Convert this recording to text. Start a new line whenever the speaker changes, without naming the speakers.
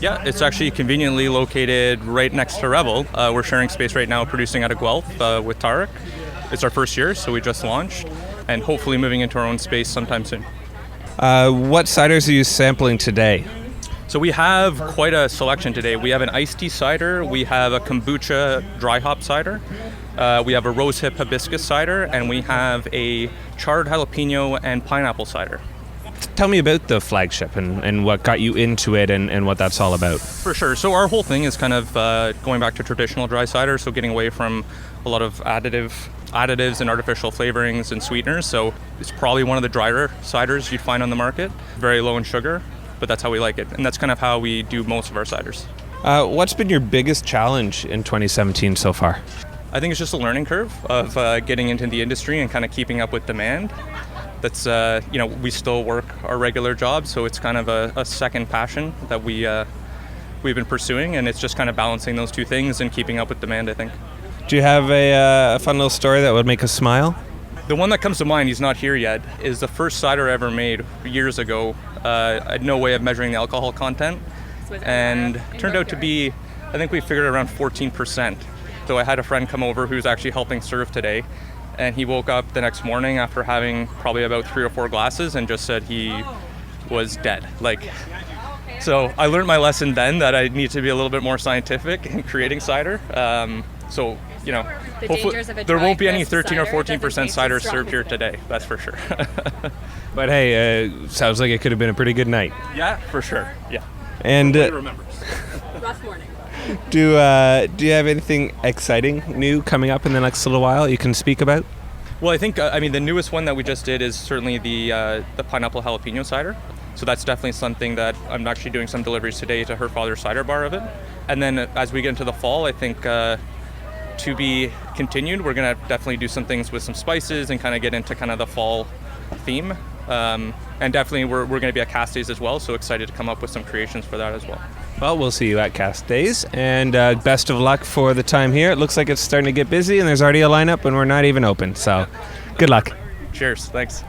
Yeah, it's actually conveniently located right next to Revel. We're sharing space right now producing out of Guelph with Tarek. It's our first year, so we just launched, and hopefully moving into our own space sometime soon.
What ciders are you sampling today?
So we have quite a selection today. We have an iced tea cider, we have a kombucha dry hop cider, we have a rosehip hibiscus cider, and we have a charred jalapeno and pineapple cider.
Tell me about the Flagship and what got you into it and what that's all about.
For sure. So our whole thing is kind of going back to traditional dry cider, so getting away from a lot of additives and artificial flavorings and sweeteners. So it's probably one of the drier ciders you'd find on the market, very low in sugar, but that's how we like it. And that's kind of how we do most of our ciders.
What's been your biggest challenge in 2017 so far?
I think it's just a learning curve of getting into the industry and kind of keeping up with demand. That's, we still work our regular jobs, so it's kind of a second passion that we've been pursuing, and it's just kind of balancing those two things and keeping up with demand, I think.
Do you have a fun little story that would make us smile?
The one that comes to mind, he's not here yet, is the first cider I ever made years ago. I had no way of measuring the alcohol content, and it turned out to be, I think we figured around 14%. So I had a friend come over who's actually helping serve today, and he woke up the next morning after having probably about 3 or 4 glasses and just said he was dead. So I learned my lesson then that I need to be a little bit more scientific in creating cider. Hopefully there won't be any 13 or 14% ciders served here today, that's for sure.
But hey, sounds like it could have been a pretty good night.
Yeah, for sure, yeah.
And
Remembers.
Rough morning.
do you have anything exciting new coming up in the next little while you can speak about?
Well, I think, the newest one that we just did is certainly the pineapple jalapeno cider. So that's definitely something that I'm actually doing some deliveries today to her father's cider bar of it. And then as we get into the fall, I think to be continued, we're going to definitely do some things with some spices and kind of get into kind of the fall theme. And definitely we're going to be at Cast Days as well, so excited to come up with some creations for that as well.
Well, we'll see you at Cast Days, and best of luck for the time here. It looks like it's starting to get busy, and there's already a lineup, and we're not even open, so good luck.
Cheers, thanks.